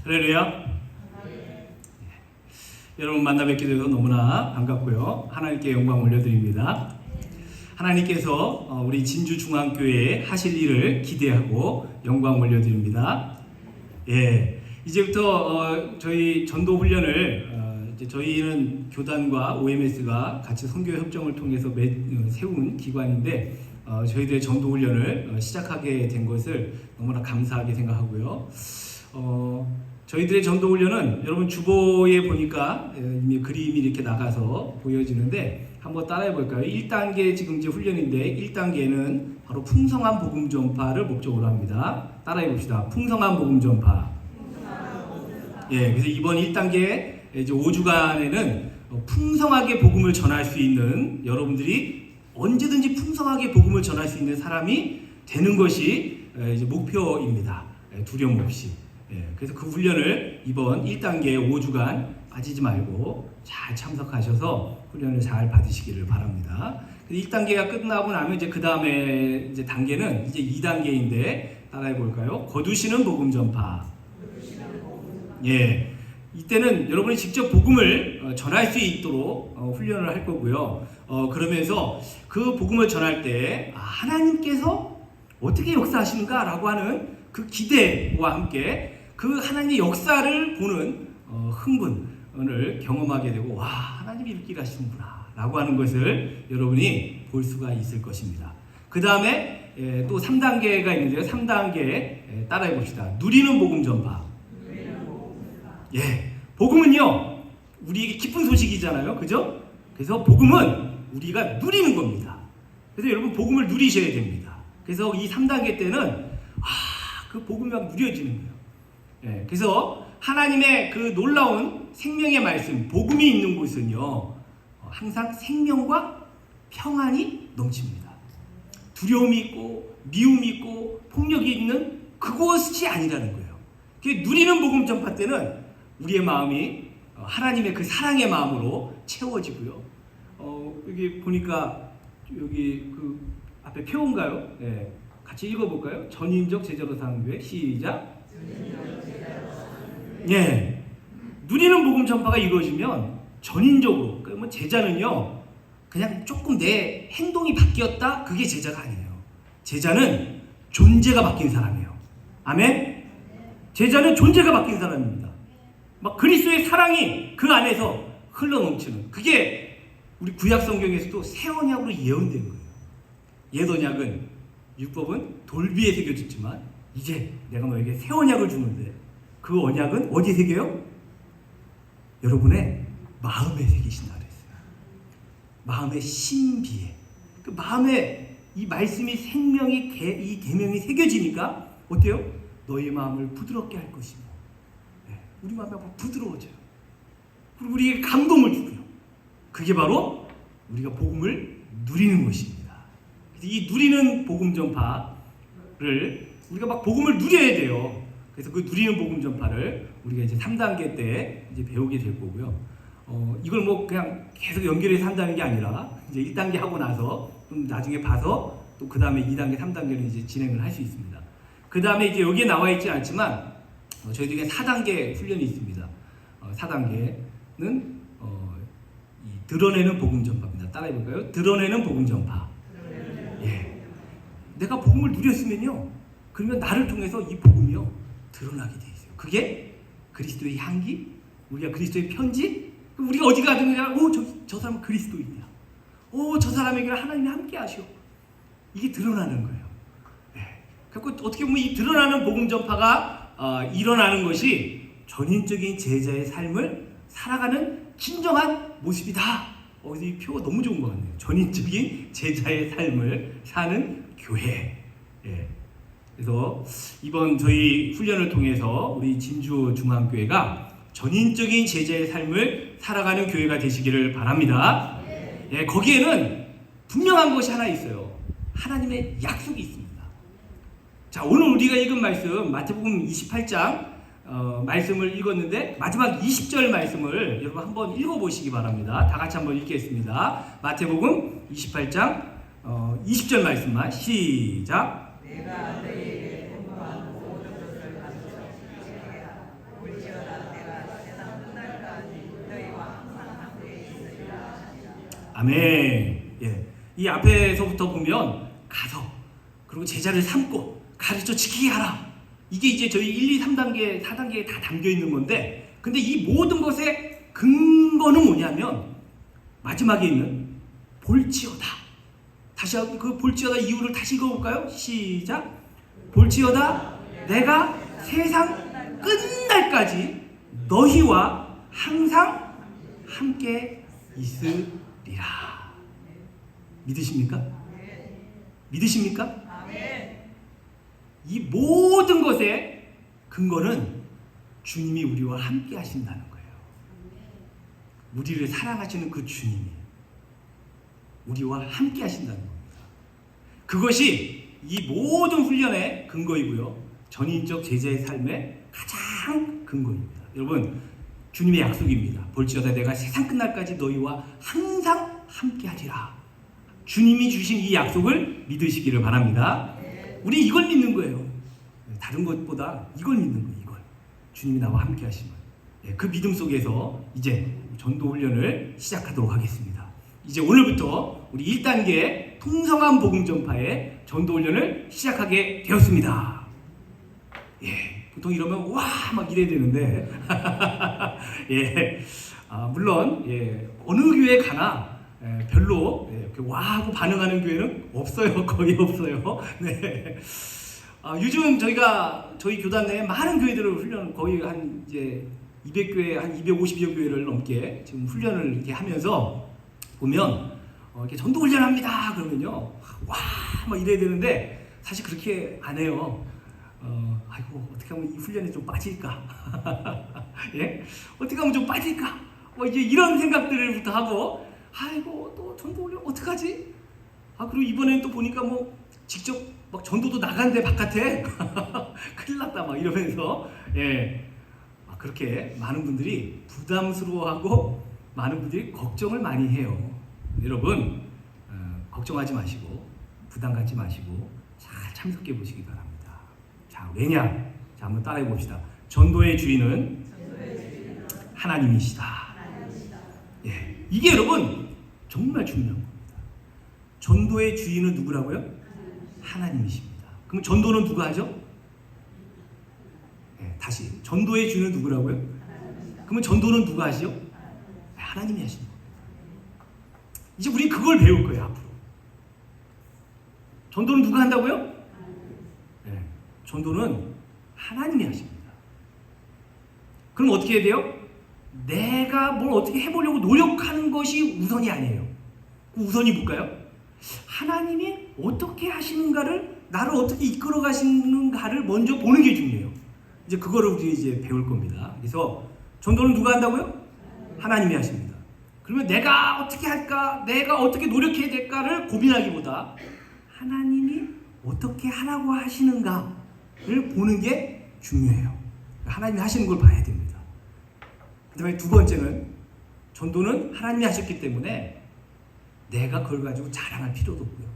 할렐루야. 여러분 만나 뵙게 되어서 너무나 반갑고요. 하나님께 영광 올려드립니다. 하나님께서 우리 진주중앙교회에 하실 일을 기대하고 영광 올려드립니다. 예, 이제부터 저희 전도 훈련을 이제 저희는 교단과 OMS가 같이 선교 협정을 통해서 세운 기관인데 저희들의 전도 훈련을 시작하게 된 것을 너무나 감사하게 생각하고요. 저희들의 전도 훈련은 여러분 주보에 보니까 이미 그림이 이렇게 나가서 보여지는데 한번 따라해 볼까요? 1단계 지금 이제 훈련인데 1단계는 바로 풍성한 복음 전파를 목적으로 합니다. 따라해 봅시다. 풍성한 복음 전파. 예, 그래서 이번 1단계 이제 5주간에는 풍성하게 복음을 전할 수 있는 여러분들이 언제든지 풍성하게 복음을 전할 수 있는 사람이 되는 것이 이제 목표입니다. 두려움 없이. 예, 그래서 그 훈련을 이번 1단계 5주간 빠지지 말고 잘 참석하셔서 훈련을 잘 받으시기를 바랍니다. 1단계가 끝나고 나면 이제 그 다음에 이제 단계는 이제 2단계인데 따라해 볼까요? 거두시는 복음 전파. 예, 이때는 여러분이 직접 복음을 전할 수 있도록 훈련을 할 거고요. 그러면서 그 복음을 전할 때 하나님께서 어떻게 역사하시는가라고 하는 그 기대와 함께 그 하나님의 역사를 보는 흥분을 경험하게 되고 와, 하나님이 이렇게 일하시는구나 라고 하는 것을 여러분이 볼 수가 있을 것입니다. 그 다음에 또 3단계가 있는데요. 3단계 따라해 봅시다. 누리는 복음 전파. 예, 복음은요 우리에게 기쁜 소식이잖아요, 그죠? 그래서 복음은 우리가 누리는 겁니다. 그래서 여러분 복음을 누리셔야 됩니다. 그래서 이 3단계 때는 그 복음이 막 누려지는 거예요. 예, 그래서 하나님의 그 놀라운 생명의 말씀, 복음이 있는 곳은요 항상 생명과 평안이 넘칩니다. 두려움이 있고 미움이 있고 폭력이 있는 그곳이 아니라는 거예요. 누리는 복음 전파 때는 우리의 마음이 하나님의 그 사랑의 마음으로 채워지고요. 여기 보니까 여기 그 앞에 표인가요? 네, 같이 읽어볼까요? 전인적 제자로 사는 교회. 시작. 예, 누리는 복음 전파가 이루어지면 전인적으로, 그러면 제자는요 그냥 조금 내 행동이 바뀌었다, 그게 제자가 아니에요. 제자는 존재가 바뀐 사람이에요. 아멘. 제자는 존재가 바뀐 사람입니다. 막 그리스도의 사랑이 그 안에서 흘러넘치는, 그게 우리 구약 성경에서도 새 언약으로 예언된 거예요. 옛 언약은 율법은 돌비에 새겨졌지만 이제 내가 너에게 새 언약을 주는데 그 언약은 어디에 새겨요? 여러분의 마음에 새기신다 그랬어요. 마음의 신비에, 그 마음에 이 말씀이 생명이 이 계명이 새겨지니까 어때요? 너희 마음을 부드럽게 할 것이며, 우리 마음이 부드러워져요. 그리고 우리에게 감동을 주고요. 그게 바로 우리가 복음을 누리는 것입니다. 그래서 이 누리는 복음 전파를 우리가 막 복음을 누려야 돼요. 그래서 그 누리는 복음 전파를 우리가 이제 3단계 때 이제 배우게 될 거고요. 이걸 뭐 그냥 계속 연결해서 한다는 게 아니라 이제 1단계 하고 나서 좀 나중에 봐서 또 그 다음에 2단계, 3단계를 이제 진행을 할 수 있습니다. 그 다음에 이제 여기에 나와 있지 않지만 저희들에게 4단계 훈련이 있습니다. 4단계는 이 드러내는 복음 전파입니다. 따라해 볼까요? 드러내는 복음 전파. 예, 내가 복음을 누렸으면요, 그러면 나를 통해서 이 복음이요 드러나게 돼 있어요. 그게 그리스도의 향기, 우리가 그리스도의 편지, 우리가 어디 가든 그냥 저 사람은 그리스도인이야. 저 사람에게는 하나님이 함께 하셔. 이게 드러나는 거예요. 예. 그래서 어떻게 보면 이 드러나는 복음 전파가 일어나는 것이 전인적인 제자의 삶을 살아가는 진정한 모습이다. 이 표가 너무 좋은 것 같네요. 전인적인 제자의 삶을 사는 교회. 예. 그래서 이번 저희 훈련을 통해서 우리 진주중앙교회가 전인적인 제자의 삶을 살아가는 교회가 되시기를 바랍니다. 예, 거기에는 분명한 것이 하나 있어요. 하나님의 약속이 있습니다. 자, 오늘 우리가 읽은 말씀 마태복음 28장 말씀을 읽었는데 마지막 20절 말씀을 여러분 한번 읽어보시기 바랍니다. 다 같이 한번 읽겠습니다. 마태복음 28장 20절 말씀만 시작. 내가 너희에게 분부한 모든 것을 가르쳐 지키게 하라. 옳지 아멘. 예. 이 앞에서부터 보면 가서 그리고 제자를 삼고 가르쳐 지키게 하라. 이게 이제 저희 1, 2, 3단계, 4단계에 다 담겨 있는 건데, 근데 이 모든 것의 근거는 뭐냐면 마지막에 있는 볼지어다. 다시 그 볼지어다 이유를 다시 읽어볼까요? 시작. 볼지어다 내가 세상 끝날까지 너희와 항상 함께 있으리라. 믿으십니까? 믿으십니까? 이 모든 것의 근거는 주님이 우리와 함께 하신다는 거예요. 우리를 사랑하시는 그 주님이 우리와 함께 하신다는 겁니다. 그것이 이 모든 훈련의 근거이고요. 전인적 제자의 삶의 가장 근거입니다. 여러분, 주님의 약속입니다. 볼지어다 내가 세상 끝날까지 너희와 항상 함께 하리라. 주님이 주신 이 약속을 믿으시기를 바랍니다. 우리 이걸 믿는 거예요. 다른 것보다 이걸 믿는 거예요. 이걸. 주님이 나와 함께 하시면. 그 믿음 속에서 이제 전도 훈련을 시작하도록 하겠습니다. 이제 오늘부터 우리 1단계 통성한 복음 전파의 전도 훈련을 시작하게 되었습니다. 예, 보통 이러면 와 막 이래야 되는데 예, 물론 예, 어느 교회 가나 별로 이렇게 와 하고 반응하는 교회는 없어요. 거의 없어요. 네. 요즘 저희 교단 내에 많은 교회들을 훈련 거의 한 이제 200교회 한 250여 교회를 넘게 지금 훈련을 이렇게 하면서 보면 이렇게 전도 훈련합니다 그러면요 와 막 이래야 되는데 사실 그렇게 안 해요. 아이고 어떻게 하면 이 훈련에 좀 빠질까? 예? 어떻게 하면 좀 빠질까? 이제 이런 생각들부터 하고 아이고 또 전도 훈련 어떡하지? 그리고 이번엔 또 보니까 뭐 직접 막 전도도 나간대 바깥에 큰일 났다 막 이러면서 예. 그렇게 많은 분들이 부담스러워하고 많은 분들이 걱정을 많이 해요. 여러분 걱정하지 마시고 부담 갖지 마시고 잘 참석해 보시기 바랍니다. 자, 왜냐? 자, 한번 따라해 봅시다. 전도의 주인은 하나님이시다. 예, 이게 여러분 정말 중요한 겁니다. 전도의 주인은 누구라고요? 하나님이십니다. 그럼 전도는 누가 하죠? 네, 다시 전도의 주인은 누구라고요? 그러면 전도는 누가 하시죠? 하나님이 하시는 겁니다. 이제 우린 그걸 배울 거예요. 앞으로 전도는 누가 한다고요? 네, 전도는 하나님이 하십니다. 그럼 어떻게 해야 돼요? 내가 뭘 어떻게 해보려고 노력하는 것이 우선이 아니에요. 그 우선이 뭘까요? 하나님이 어떻게 하시는가를 나를 어떻게 이끌어 가시는가를 먼저 보는 게 중요해요. 이제 그거를 우리 이제 배울 겁니다. 그래서 전도는 누가 한다고요? 하나님이 하십니다. 그러면 내가 어떻게 할까? 내가 어떻게 노력해야 될까를 고민하기보다 하나님이 어떻게 하라고 하시는가를 보는 게 중요해요. 하나님이 하시는 걸 봐야 됩니다. 그 다음에 두 번째는 전도는 하나님이 하셨기 때문에 내가 그걸 가지고 자랑할 필요도 없고요.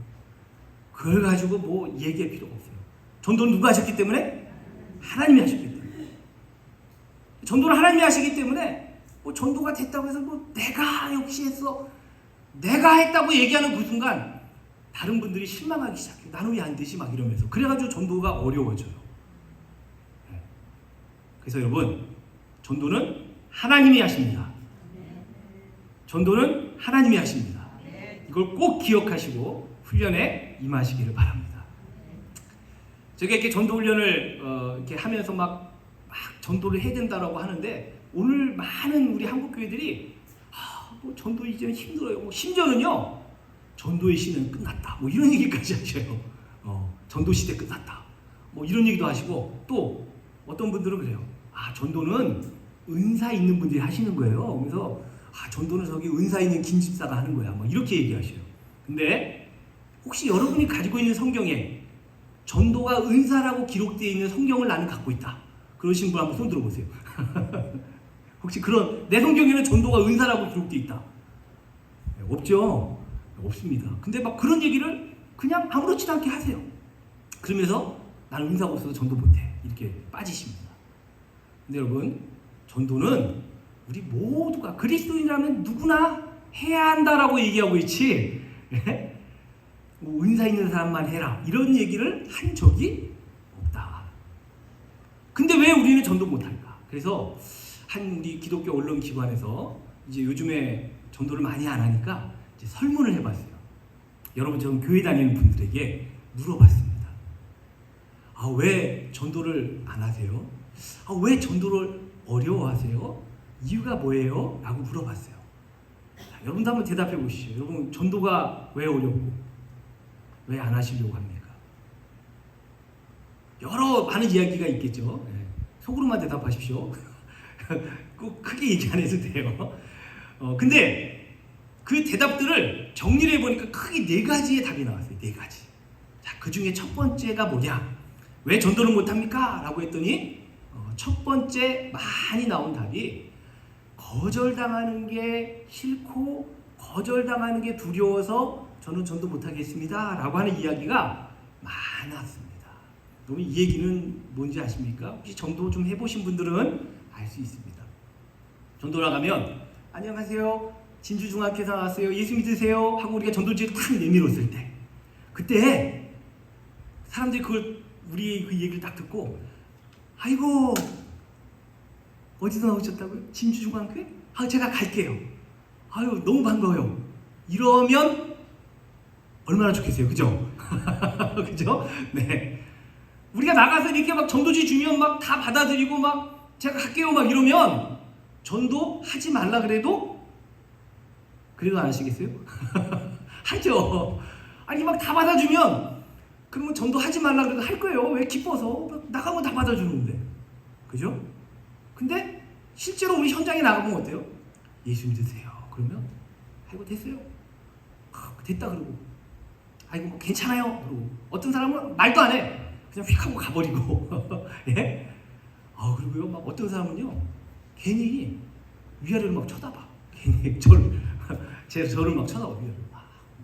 그걸 가지고 뭐 얘기할 필요가 없어요. 전도는 누가 하셨기 때문에? 하나님이 하셨기 때문에. 전도는 하나님이 하시기 때문에 뭐 전도가 됐다고 해서 뭐 내가 역시 했어, 내가 했다고 얘기하는 그 순간 다른 분들이 실망하기 시작해요. 나는 왜 안 되지? 막 이러면서. 그래가지고 전도가 어려워져요. 네. 그래서 여러분, 전도는 하나님이 하십니다. 전도는 하나님이 하십니다. 이걸 꼭 기억하시고 훈련에 임하시기를 바랍니다. 저게 이렇게 전도 훈련을 이렇게 하면서 막 전도를 해야 된다라고 하는데 오늘 많은 우리 한국 교회들이 뭐 전도 이제는 힘들어요. 뭐 심지어는요 전도의 시대는 끝났다. 뭐 이런 얘기까지 하셔요. 전도 시대 끝났다. 뭐 이런 얘기도 하시고 또 어떤 분들은 그래요. 전도는 은사 있는 분들이 하시는 거예요. 그래서 전도는 저기 은사 있는 김집사가 하는 거야. 뭐 이렇게 얘기하셔요. 근데 혹시 여러분이 가지고 있는 성경에 전도가 은사라고 기록되어 있는 성경을 나는 갖고 있다. 그러신 분 한번 손 들어보세요. 혹시 그런 내 성경에는 전도가 은사라고 기록되어 있다. 없죠? 없습니다. 근데 막 그런 얘기를 그냥 아무렇지도 않게 하세요. 그러면서 나는 은사가 없어서 전도 못해. 이렇게 빠지십니다. 근데 여러분 전도는 우리 모두가 그리스도인이라면 누구나 해야 한다라고 얘기하고 있지. 뭐 은사 있는 사람만 해라 이런 얘기를 한 적이 없다. 근데 왜 우리는 전도 못할까? 그래서 한 우리 기독교 언론 기관에서 이제 요즘에 전도를 많이 안 하니까 이제 설문을 해봤어요. 여러분 전 교회 다니는 분들에게 물어봤습니다. 왜 전도를 안 하세요? 왜 전도를 어려워하세요? 이유가 뭐예요? 라고 물어봤어요. 여러분도 한번 대답해 보시죠. 여러분 전도가 왜 어렵고 왜 안 하시려고 합니까? 여러 많은 이야기가 있겠죠. 속으로만 대답하십시오. 꼭 크게 얘기 안 해도 돼요. 근데 그 대답들을 정리를 해보니까 크게 4가지의 답이 나왔어요. 4가지. 자, 그 중에 첫 번째가 뭐냐? 왜 전도를 못합니까? 라고 했더니 첫 번째 많이 나온 답이 거절당하는 게 싫고 거절당하는 게 두려워서 저는 전도 못하겠습니다 라고 하는 이야기가 많았습니다. 그럼 이 얘기는 뭔지 아십니까? 혹시 전도 좀 해보신 분들은 알 수 있습니다. 전도 나가면 안녕하세요 진주중학교에서 나왔어요 예수 믿으세요 하고 우리가 전도지를 탁 내밀었을 때 그때 사람들이 그걸 우리 그 얘기를 딱 듣고 아이고 어디서 나오셨다고요? 진주중학교에? 제가 갈게요. 아유 너무 반가워요. 이러면 얼마나 좋겠어요, 그죠? 그죠? 네. 우리가 나가서 이렇게 막 전도지 주면 막 다 받아들이고 막 제가 갈게요 막 이러면 전도 하지 말라 그래도 안 하시겠어요? 하죠. 아니 막 다 받아주면 그러면 전도 하지 말라 그래도 할 거예요. 왜? 기뻐서 나가면 다 받아주는데, 그죠? 근데 실제로 우리 현장에 나가보면 어때요? 예수 믿으세요. 그러면 아이고 됐어요. 됐다 그러고 아이고 뭐 괜찮아요. 그러고 어떤 사람은 말도 안 해. 그냥 휙 하고 가버리고 예? 그리고요 막 어떤 사람은요 괜히 위아래를 막 쳐다봐. 괜히 저를 막 쳐다봐. 위아래를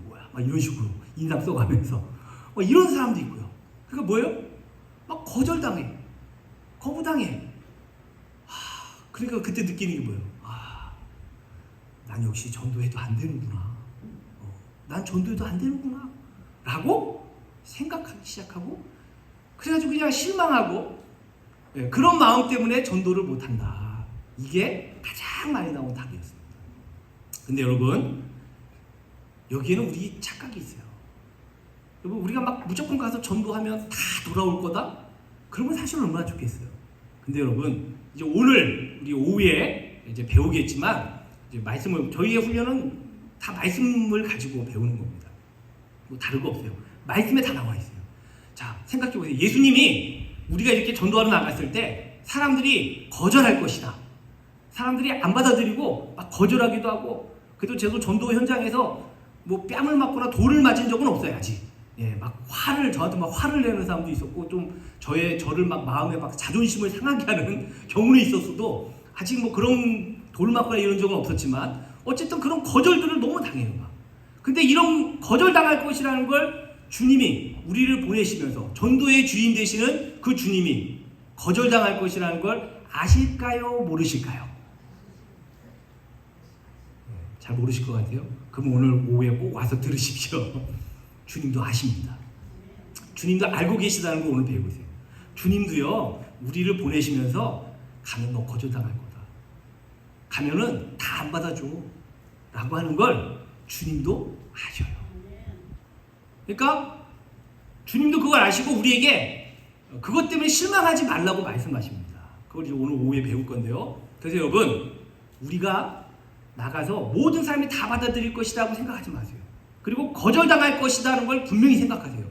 뭐야 막 이런 식으로 인상 써가면서 이런 사람도 있고요. 그러니까 뭐예요? 막 거절당해. 거부당해. 그러니까 그때 느끼는 게 뭐예요? 난 역시 전도해도 안 되는구나. 난 전도해도 안 되는구나. 라고 생각하기 시작하고 그래가지고 그냥 실망하고 그런 마음 때문에 전도를 못한다. 이게 가장 많이 나온 답이었습니다. 근데 여러분 여기에는 우리 착각이 있어요. 여러분 우리가 막 무조건 가서 전도하면 다 돌아올 거다? 그러면 사실 얼마나 좋겠어요. 근데 여러분 이제 오늘 우리 오후에 이제 배우겠지만 이제 말씀을 저희의 훈련은 다 말씀을 가지고 배우는 겁니다. 뭐 다른 거 없어요. 말씀에 다 나와 있어요. 자 생각해 보세요. 예수님이 우리가 이렇게 전도하러 나갔을 때 사람들이 거절할 것이다. 사람들이 안 받아들이고 막 거절하기도 하고 그래도 저도 전도 현장에서 뭐 뺨을 맞거나 돌을 맞은 적은 없어요 아직. 막 저한테 막 화를 내는 사람도 있었고 좀 저를 막 마음에 막 자존심을 상하게 하는 경우는 있었어도 아직 뭐 그런 돌 맞거나 이런 적은 없었지만 어쨌든 그런 거절들을 너무 당해요 막. 근데 이런 거절당할 것이라는 걸 주님이 우리를 보내시면서 전도의 주인 되시는 그 주님이 거절당할 것이라는 걸 아실까요? 모르실까요? 잘 모르실 것 같아요. 그럼 오늘 오후에 꼭 와서 들으십시오. 주님도 아십니다. 주님도 알고 계시다는 걸 오늘 배우세요. 주님도요 우리를 보내시면서 가면 너 거절당할 거다. 가면은 다 안 받아줘 라고 하는 걸 주님도 아셔요. 그러니까 주님도 그걸 아시고 우리에게 그것 때문에 실망하지 말라고 말씀하십니다. 그걸 이제 오늘 오후에 배울 건데요. 그래서 여러분 우리가 나가서 모든 사람이 다 받아들일 것이라고 생각하지 마세요. 그리고 거절당할 것이라는 걸 분명히 생각하세요.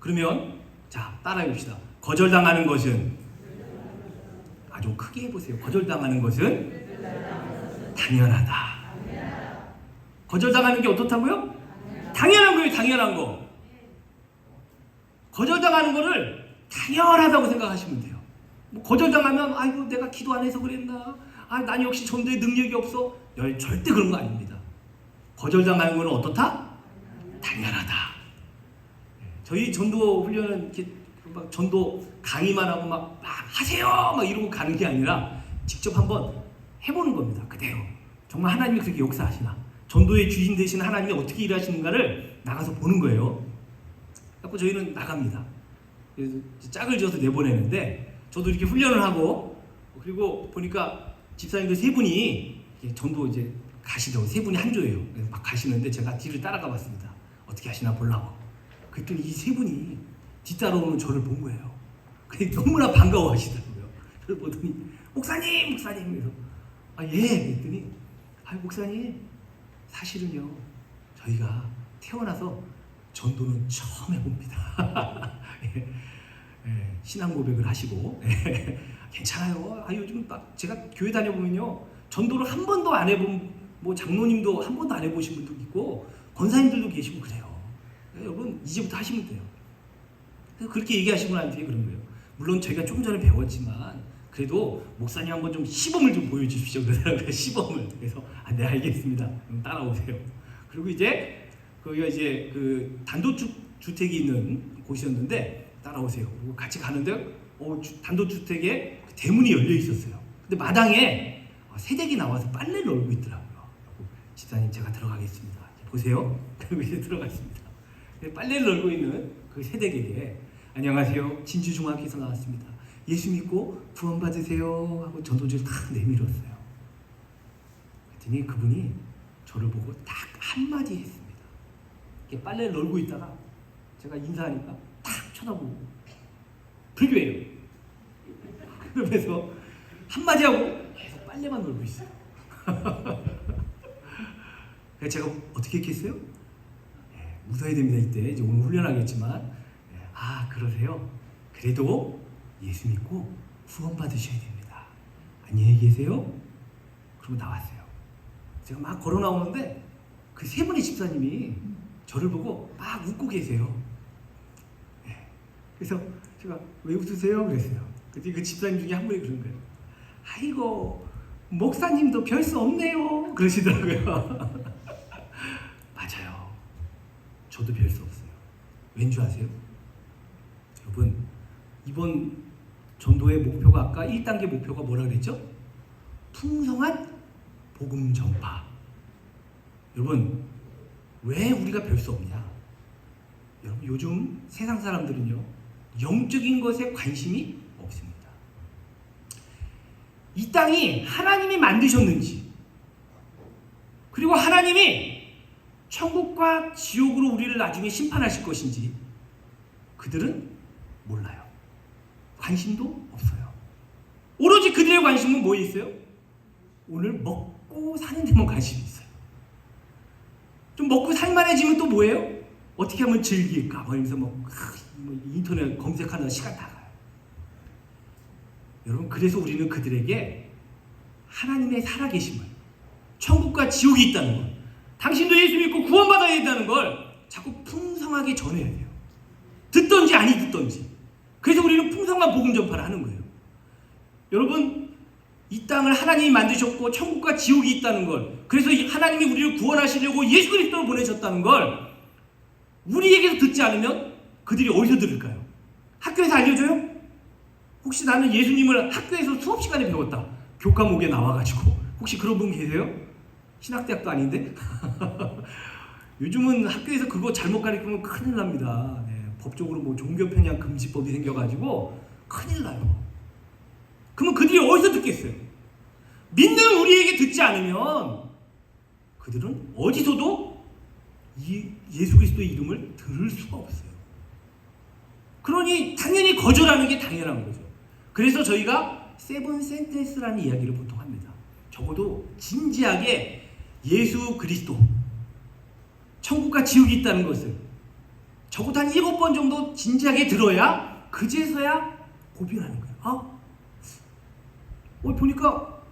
그러면 자 따라해 봅시다. 거절당하는 것은 아주 크게 해보세요. 거절당하는 것은 당연하다. 거절당하는 게 어떻다고요? 당연한 거예요. 당연한 거. 거절당하는 거를 당연하다고 생각하시면 돼요. 뭐 거절당하면 아이고 내가 기도 안 해서 그랬나? 난 역시 전도에 능력이 없어. 절대 그런 거 아닙니다. 거절당하는 거는 어떻다? 당연하다. 저희 전도 훈련은 이렇게 막 전도 강의만 하고 막 하세요 막 이러고 가는 게 아니라 직접 한번 해보는 겁니다. 그대로 정말 하나님이 그렇게 역사하시나 전도의 주인 되신 하나님이 어떻게 일하시는가를 나가서 보는 거예요. 그래서 저희는 나갑니다. 그래서 짝을 지어서 내보내는데 저도 이렇게 훈련을 하고 그리고 보니까 집사님들 세 분이 전도 이제 가시더라고요. 세 분이 한 조예요. 그래서 막 가시는데 제가 뒤를 따라가 봤습니다. 어떻게 하시나 보려고. 그랬더니 이 세 분이 뒤따라오는 저를 본 거예요. 그게 너무나 반가워 하시더라고요. 저를 보더니 목사님! 그래서 아, 예! 그랬더니 아, 목사님 사실은요 저희가 태어나서 전도는 처음 해봅니다. 예, 예, 신앙 고백을 하시고 예, 괜찮아요. 아, 요즘 딱 제가 교회 다녀보면요 전도를 한 번도 안 해본 뭐 장로님도 한 번도 안 해보신 분도 있고 권사님들도 계시고 그래요. 예, 여러분 이제부터 하시면 돼요. 그렇게 얘기하시고 난 뒤에 그런 거예요. 물론 저희가 조금 전에 배웠지만 그래도 목사님 한번 좀 시범을 좀 보여주십시오. 그러더라고요. 시범을. 그래서 아, 네 알겠습니다. 그럼 따라오세요. 그리고 이제 거기가 이제 그 단독주택이 있는 곳이었는데 따라오세요. 그리고 같이 가는데 단독주택에 대문이 열려 있었어요. 근데 마당에 새댁이 나와서 빨래를 널고 있더라고요. 집사님 제가 들어가겠습니다. 보세요. 그리고 이제 들어갔습니다. 빨래를 널고 있는 그 새댁에게 안녕하세요. 진주중학교에서 나왔습니다. 예수 믿고 구원 받으세요 하고 전도지를 탁 내밀었어요. 그랬더니 그분이 저를 보고 딱 한마디 했습니다. 빨래를 널고 있다가 제가 인사하니까 탁 쳐다보고 불교예요. 그러면서 한마디 하고 계속 빨래만 널고 있어요. 그래서 제가 어떻게 했겠어요? 예, 웃어야 됩니다. 이때 이제 오늘 훈련하겠지만 예, 아 그러세요? 그래도 예수 믿고 구원 받으셔야 됩니다. 안녕히 계세요. 그러고 나왔어요. 제가 막 걸어 나오는데 그 세 분의 집사님이 저를 보고 막 웃고 계세요. 네. 그래서 제가 왜 웃으세요? 그랬어요. 그때 그 집사님 중에 한 분이 그런 거예요. 아이고 목사님도 별 수 없네요. 그러시더라고요. 맞아요. 저도 별 수 없어요. 왠지 아세요? 여러분 이번 전도의 목표가 아까 1단계 목표가 뭐라 그랬죠? 풍성한 복음 전파. 여러분 왜 우리가 별 수 없냐? 여러분 요즘 세상 사람들은요 영적인 것에 관심이 없습니다. 이 땅이 하나님이 만드셨는지 그리고 하나님이 천국과 지옥으로 우리를 나중에 심판하실 것인지 그들은 몰라요. 관심도 없어요. 오로지 그들의 관심은 뭐에 있어요? 오늘 먹고 사는 데만 관심이 있어요. 좀 먹고 살만해지면 또 뭐예요? 어떻게 하면 즐길까? 이러면서 뭐 인터넷 검색하는 시간 다 가요. 여러분 그래서 우리는 그들에게 하나님의 살아계심을 천국과 지옥이 있다는 걸 당신도 예수 믿고 구원받아야 된다는 걸 자꾸 풍성하게 전해야 돼요. 듣던지 아니 듣던지. 그래서 우리는 풍성한 복음 전파를 하는 거예요. 여러분 이 땅을 하나님이 만드셨고 천국과 지옥이 있다는 걸 그래서 하나님이 우리를 구원하시려고 예수 그리스도를 보내셨다는 걸 우리에게서 듣지 않으면 그들이 어디서 들을까요? 학교에서 알려줘요? 혹시 나는 예수님을 학교에서 수업 시간에 배웠다. 교과목에 나와가지고 혹시 그런 분 계세요? 신학대학도 아닌데? 요즘은 학교에서 그거 잘못 가르치면 큰일 납니다. 네, 법적으로 뭐 종교 편향 금지법이 생겨가지고 큰일 나요. 그러면 그들이 어디서 듣겠어요? 믿는 우리에게 듣지 않으면 그들은 어디서도 예수 그리스도의 이름을 들을 수가 없어요. 그러니 당연히 거절하는 게 당연한 거죠. 그래서 저희가 세븐 센텐스라는 이야기를 보통 합니다. 적어도 진지하게 예수 그리스도 천국과 지옥이 있다는 것을 적어도 한 7번 정도 진지하게 들어야 그제서야 고백하는 거예요. 보니까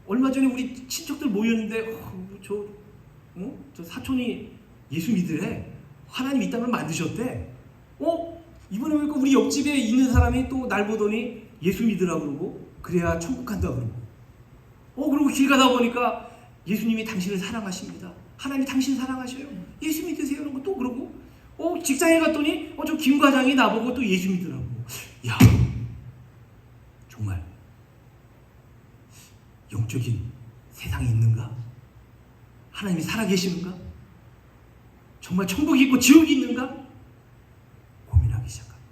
얼마 전에 우리 친척들 모였는데 저 사촌이 예수 믿으래. 하나님 이 땅을 만드셨대. 이번에 보니까 우리 옆집에 있는 사람이 또 날 보더니 예수 믿으라고 그러고 그래야 천국 간다고 그러고 그리고 길 가다 보니까 예수님이 당신을 사랑하십니다. 하나님이 당신 사랑하셔요. 예수 믿으세요. 그러고 또 그러고 직장에 갔더니 저 김 과장이 나보고 또 예수 믿으라고. 야 정말 영적인 세상이 있는가? 하나님이 살아계시는가? 정말 천국이 있고 지옥이 있는가? 고민하기 시작합니다.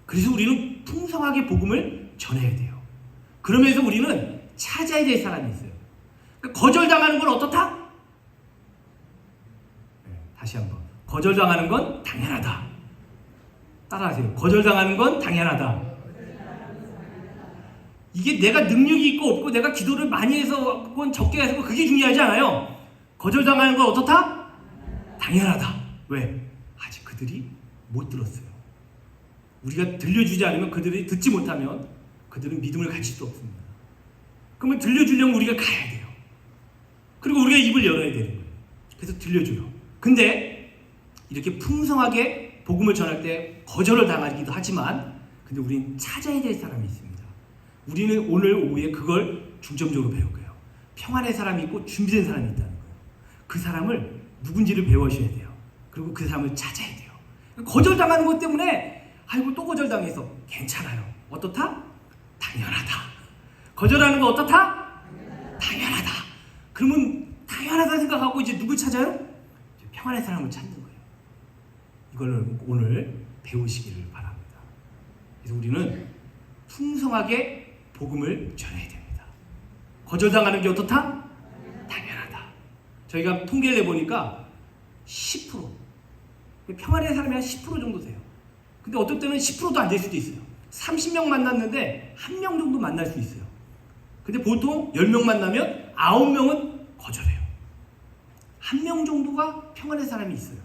그래서 우리는 풍성하게 복음을 전해야 돼요. 그러면서 우리는 찾아야 될 사람이 있어요. 그러니까 거절당하는 건 어떻다? 네, 다시 한번. 거절당하는 건 당연하다. 따라하세요. 거절당하는 건 당연하다. 이게 내가 능력이 있고 없고 내가 기도를 많이 해서 혹은 적게 해서 그게 중요하지 않아요. 거절당하는 건 어떻다? 당연하다. 왜? 아직 그들이 못 들었어요. 우리가 들려주지 않으면, 그들이 듣지 못하면 그들은 믿음을 가질 수 없습니다. 그러면 들려주려면 우리가 가야 돼요. 그리고 우리가 입을 열어야 되는 거예요. 그래서 들려줘요. 근데 이렇게 풍성하게 복음을 전할 때 거절을 당하기도 하지만, 근데 우리는 찾아야 될 사람이 있습니다. 우리는 오늘 오후에 그걸 중점적으로 배울 거예요. 평안의 사람이 있고 준비된 사람이 있다는 거예요. 그 사람을 누군지를 배워셔야 돼요. 그리고 그 사람을 찾아야 돼요. 거절당하는 것 때문에 아이고 또 거절당해서 괜찮아요. 어떻다? 당연하다. 거절하는 거 어떻다? 당연하다. 그러면 당연하다 생각하고 이제 누구 찾아요? 평안의 사람을 찾는 거예요. 이걸 오늘 배우시기를 바랍니다. 그래서 우리는 풍성하게 복음을 전해야 됩니다. 거절당하는 게 어떻다? 당연하다. 저희가 통계를 내보니까 10%, 평안의 사람이 한 10% 정도 돼요. 근데 어떨 때는 10%도 안 될 수도 있어요. 30명 만났는데 1명 정도 만날 수 있어요. 근데 보통 10명 만나면 9명은 거절해요. 1명 정도가 평안의 사람이 있어요.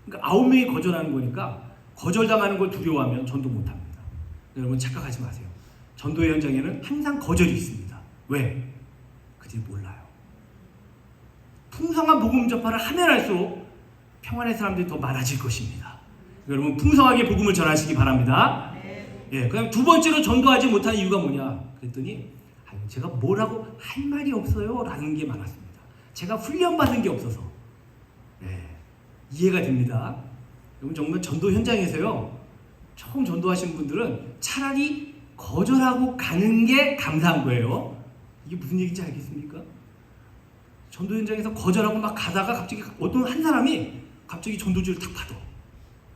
그러니까 9명이 거절하는 거니까, 거절당하는 걸 두려워하면 전도 못합니다. 여러분 착각하지 마세요. 전도의 현장에는 항상 거절이 있습니다. 왜? 그들이 몰라요. 풍성한 복음 전파를 하면 할수록 평안의 사람들이 더 많아질 것입니다. 여러분 풍성하게 복음을 전하시기 바랍니다. 예, 그다음 두 번째로 전도하지 못하는 이유가 뭐냐? 그랬더니 제가 뭐라고 할 말이 없어요 라는 게 많았습니다. 제가 훈련받은 게 없어서. 예, 이해가 됩니다. 여러분 정말 전도 현장에서요, 처음 전도하시는 분들은 차라리 거절하고 가는 게 감사한 거예요. 이게 무슨 얘기인지 알겠습니까? 전도 현장에서 거절하고 막 가다가 갑자기 어떤 한 사람이 갑자기 전도지를 탁 받아.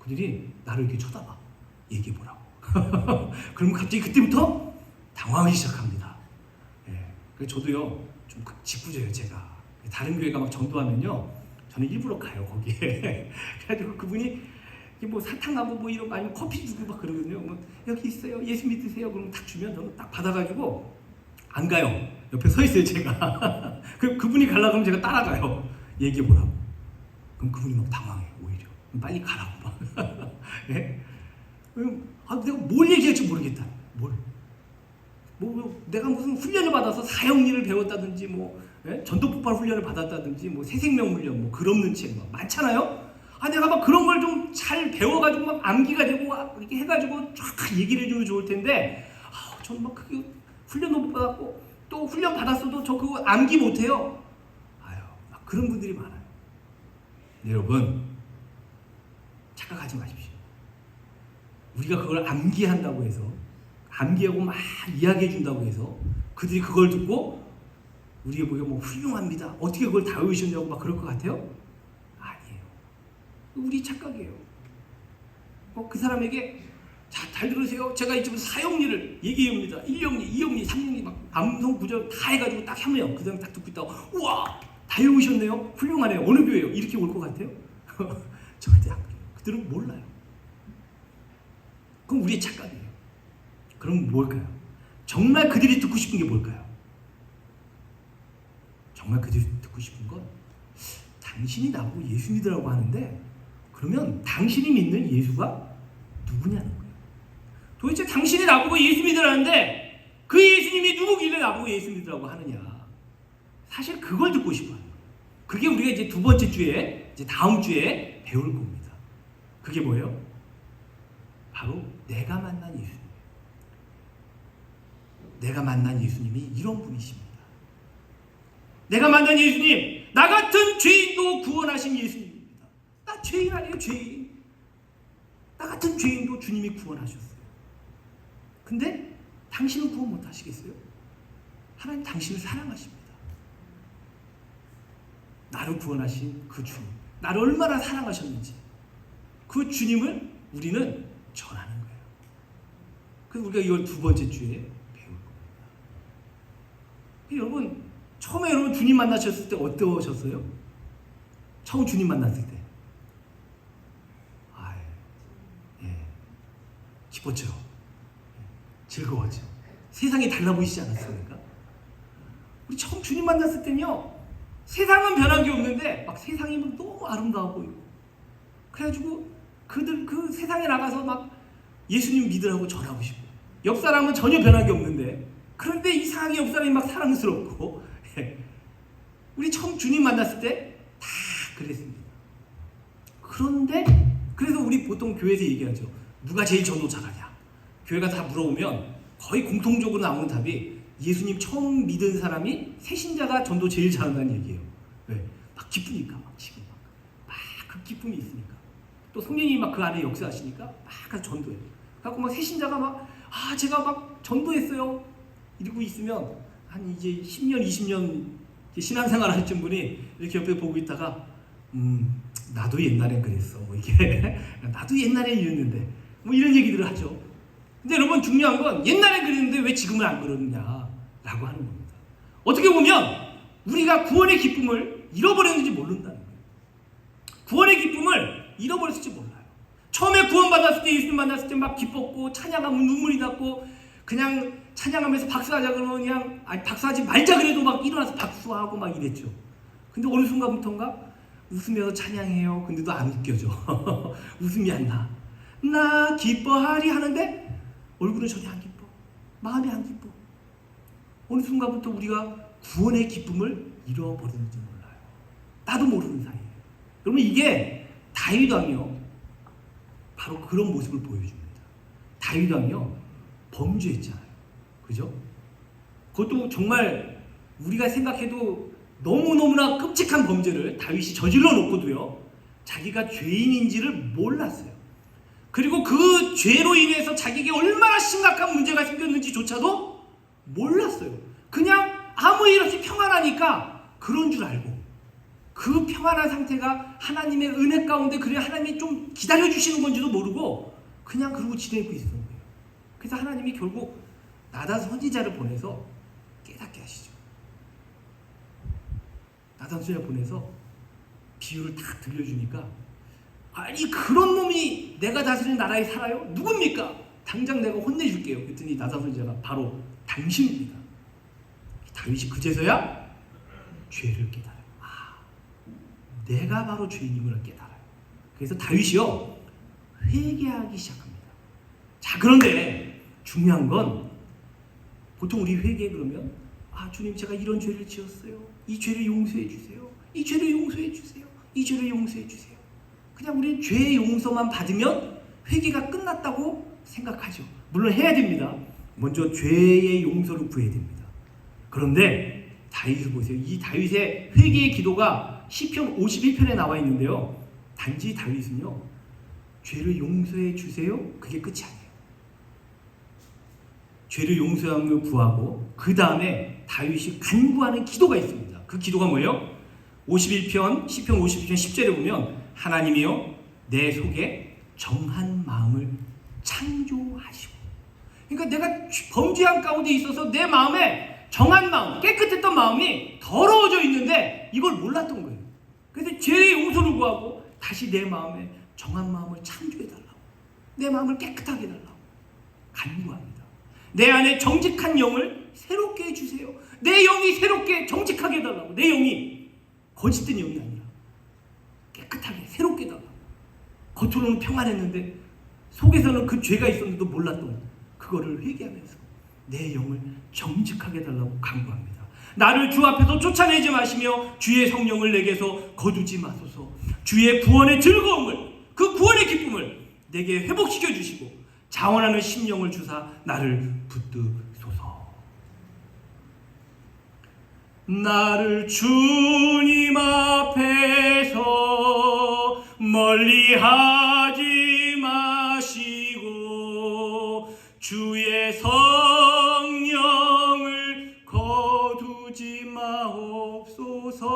그들이 나를 이렇게 쳐다봐. 얘기해보라고. 그러면 갑자기 그때부터 당황하기 시작합니다. 예. 그래서 저도요, 좀 짓궂어요, 제가. 다른 교회가 막 전도하면요, 저는 일부러 가요, 거기에. 그래가지고 그분이 뭐 사탕하고 뭐 이런 거 아니면 커피 주고 막 그러거든요. 뭐 여기 있어요. 예수 믿으세요. 그럼 딱 주면 저는 딱 받아가지고 안 가요. 옆에 서 있어요, 제가. 그분이 가려고 하면 제가 따라가요. 얘기해보라고. 그럼 그분이 막 당황해요, 오히려. 빨리 가라고 막. 예? 내가 뭘 얘기할지 모르겠다. 내가 무슨 훈련을 받아서 사형리를 배웠다든지, 예? 전도폭발 훈련을 받았다든지, 새생명 훈련, 글 없는 책 많잖아요. 내가 막 그런 걸 좀 잘 배워가지고 막 암기가 되고 막 이렇게 해가지고 쫙 얘기를 해주면 좋을 텐데, 저는 막 그게 훈련도 못 받았고, 또 훈련 받았어도 저 그거 암기 못해요. 막 그런 분들이 많아요. 여러분, 착각하지 마십시오. 우리가 그걸 암기한다고 해서, 암기하고 막 이야기해준다고 해서, 그들이 그걸 듣고, 우리가 보기에 뭐 훌륭합니다. 어떻게 그걸 다 외우셨냐고 막 그럴 것 같아요? 우리 착각이에요. 그 사람에게 잘 들으세요. 제가 이쯤 사형리를 얘기해봅니다. 1형리, 2형리, 3형리 막 암송 구절 다 해가지고 딱 하면 그 사람이 딱 듣고 있다가 우와 다 외우셨네요. 훌륭하네요. 어느 교회요? 이렇게 올 것 같아요? 절대 안 그래요. 그들은 몰라요. 그럼 우리의 착각이에요. 그럼 뭘까요? 정말 그들이 듣고 싶은 게 뭘까요? 정말 그들이 듣고 싶은 건 당신이 나보고 예수 믿으라고 하는데 그러면 당신이 믿는 예수가 누구냐는 거예요. 도대체 당신이 나보고 예수 믿으라는데 그 예수님이 누구길래 나보고 예수 믿으라고 하느냐. 사실 그걸 듣고 싶어요. 그게 우리가 이제 두 번째 주에, 이제 다음 주에 배울 겁니다. 그게 뭐예요? 바로 내가 만난 예수님. 내가 만난 예수님이 이런 분이십니다. 내가 만난 예수님, 나 같은 죄인도 구원하신 예수님입니다. 나 죄인 아니에요, 죄인. 나 같은 죄인도 주님이 구원하셨어요. 근데 당신은 구원 못 하시겠어요? 하나님 당신을 사랑하십니다. 나를 구원하신 그 주님, 나를 얼마나 사랑하셨는지 그 주님을 우리는 전하는 거예요. 그래서 우리가 이걸 두 번째 주에 배울 겁니다. 여러분, 처음에 여러분 주님 만나셨을 때 어떠셨어요? 처음 주님 만났을 때 기뻤죠. 즐거웠죠. 세상이 달라 보이지 않았습니까? 우리 처음 주님 만났을 때는요, 세상은 변한 게 없는데 막 세상이 막 너무 아름다워 보이고, 그래가지고 그 세상에 나가서 막 예수님 믿으라고 전하고 싶고, 옆 사람은 전혀 변한 게 없는데 그런데 이상하게 옆 사람이 막 사랑스럽고 우리 처음 주님 만났을 때 다 그랬습니다. 그런데 그래서 우리 보통 교회에서 얘기하죠. 누가 제일 전도 잘하냐? 교회가 다 물어보면 거의 공통적으로 나오는 답이 예수님 처음 믿은 사람이 새신자가 전도 제일 잘한다는 얘기예요. 왜? 막 기쁘니까, 막 지금 막 그 기쁨이 있으니까. 또 성령님이 막 그 안에 역사하시니까 막 전도해요. 그래갖고 막 새신자가 막 제가 막 전도했어요. 이러고 있으면 한 이제 10년, 20년 신앙생활 하신 분이 이렇게 옆에 보고 있다가 나도 옛날엔 그랬어. 뭐 이게 나도 옛날엔 이랬는데 뭐 이런 얘기들을 하죠. 근데 여러분, 중요한 건 옛날에 그랬는데 왜 지금은 안 그러느냐라고 하는 겁니다. 어떻게 보면 우리가 구원의 기쁨을 잃어버렸는지 모른다는 거예요. 구원의 기쁨을 잃어버렸을지 몰라요. 처음에 구원받았을 때, 예수님 만났을 때 막 기뻤고 찬양하면 눈물이 났고, 그냥 찬양하면서 박수하자 그러면 그냥 박수하지 말자 그래도 막 일어나서 박수하고 막 이랬죠. 근데 어느 순간부터인가 웃으면서 찬양해요. 근데도 안 웃겨져. 웃음이 안 나. 나 기뻐하리 하는데 얼굴은 전혀 안 기뻐. 마음이 안 기뻐. 어느 순간부터 우리가 구원의 기쁨을 잃어버리는지 몰라요. 나도 모르는 사이에. 그러면 이게 다윗 왕이요, 바로 그런 모습을 보여줍니다. 다윗 왕이요, 범죄했잖아요. 그죠? 그것도 정말 우리가 생각해도 너무너무나 끔찍한 범죄를 다윗이 저질러 놓고도요, 자기가 죄인인지를 몰랐어요. 그리고 그 죄로 인해서 자기에게 얼마나 심각한 문제가 생겼는지조차도 몰랐어요. 그냥 아무 일 없이 평안하니까 그런 줄 알고, 그 평안한 상태가 하나님의 은혜 가운데 그래 하나님이 좀 기다려주시는 건지도 모르고 그냥 그러고 지내고 있었던 거예요. 그래서 하나님이 결국 나단 선지자를 보내서 깨닫게 하시죠. 나단 선지자를 보내서 비유를 딱 들려주니까, 아니 그런 놈이 내가 다스리는 나라에 살아요? 누굽니까? 당장 내가 혼내줄게요. 그랬더니 나단 선지자가 바로 당신입니다. 다윗이 그제서야 죄를 깨달아요. 내가 바로 죄인임을 깨달아요. 그래서 다윗이요, 회개하기 시작합니다. 자, 그런데 중요한 건, 보통 우리 회개 그러면 주님 제가 이런 죄를 지었어요. 이 죄를 용서해 주세요. 이 죄를 용서해 주세요. 이 죄를 용서해 주세요. 그냥 우리 죄의 용서만 받으면 회개가 끝났다고 생각하죠. 물론 해야 됩니다. 먼저 죄의 용서를 구해야 됩니다. 그런데 다윗을 보세요. 이 다윗의 회개의 기도가 시편 51편에 나와 있는데요, 단지 다윗은요, 죄를 용서해 주세요, 그게 끝이 아니에요. 죄를 용서함을 구하고 그 다음에 다윗이 간구하는 기도가 있습니다. 그 기도가 뭐예요? 51편, 시편 51편 10절에 보면, 하나님이여 내 속에 정한 마음을 창조하시고. 그러니까 내가 범죄한 가운데 있어서 내 마음에 정한 마음, 깨끗했던 마음이 더러워져 있는데 이걸 몰랐던 거예요. 그래서 죄의 용서를 구하고 다시 내 마음에 정한 마음을 창조해달라고, 내 마음을 깨끗하게 해달라고 간구합니다. 내 안에 정직한 영을 새롭게 해주세요. 내 영이 새롭게 정직하게 해달라고. 내 영이 거짓된 영이 아니라 깨끗하게 새롭게 해달라고. 겉으로는 평안했는데 속에서는 그 죄가 있었는데도 몰랐던 그거를 회개하면서 내 영을 정직하게 해달라고 간구합니다. 나를 주 앞에서 쫓아내지 마시며 주의 성령을 내게서 거두지 마소서. 주의 구원의 즐거움을, 그 구원의 기쁨을 내게 회복시켜 주시고 자원하는 심령을 주사 나를 붙드소서. 나를 주님 앞에서 멀리하지 마시고 주의 성령을 거두지 마옵소서.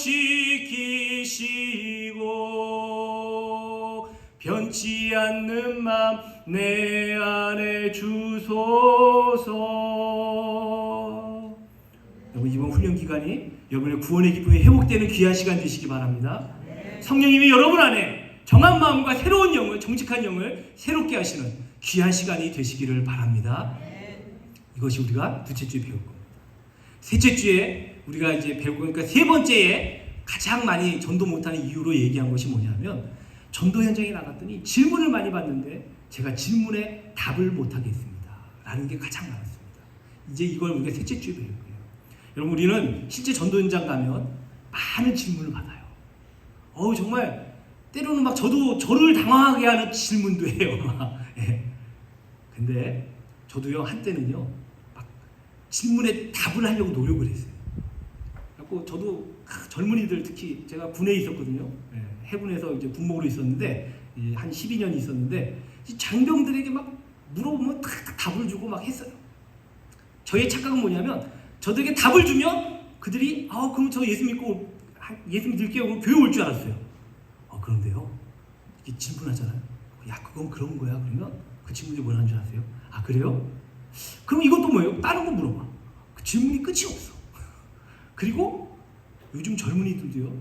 회복시키시고 변치 않는 맘 내 안에 주소서. 여러분, 이번 훈련 기간이 여러분의 구원의 기쁨이 회복되는 귀한 시간 되시기 바랍니다. 성령님이 여러분 안에 정한 마음과 새로운 영을, 정직한 영을 새롭게 하시는 귀한 시간이 되시기를 바랍니다. 이것이 우리가 두째 주에 배울 겁니다. 셋째 주에 우리가 이제 배우고, 그러니까 세 번째에 가장 많이 전도 못하는 이유로 얘기한 것이 뭐냐면, 전도 현장에 나갔더니 질문을 많이 받는데 제가 질문에 답을 못하겠습니다 라는 게 가장 많았습니다. 이제 이걸 우리가 셋째 주에 배울 거예요. 여러분, 우리는 실제 전도 현장 가면 많은 질문을 받아요. 정말 때로는 막 저를 당황하게 하는 질문도 해요. 예. 근데 저도요, 한때는요 막 질문에 답을 하려고 노력을 했어요. 그래서 저도 젊은이들, 특히 제가 군에 있었거든요. 예. 해군에서 이제 군목으로 있었는데 한 12년 있었는데 장병들에게 막 물어보면 탁탁 답을 주고 막 했어요. 저의 착각은 뭐냐면, 저들에게 답을 주면 그들이 그럼 저 예수 믿고 예수 믿을게요 그럼 교회 올 줄 알았어요. 그런데요, 이렇게 질문하잖아요. 야, 그건 그런 거야. 그러면 그 친구들이 뭐라는 줄 아세요? 아, 그래요? 그럼 이것도 뭐예요? 다른 거 물어봐. 그 질문이 끝이 없어. 그리고 요즘 젊은이들도요,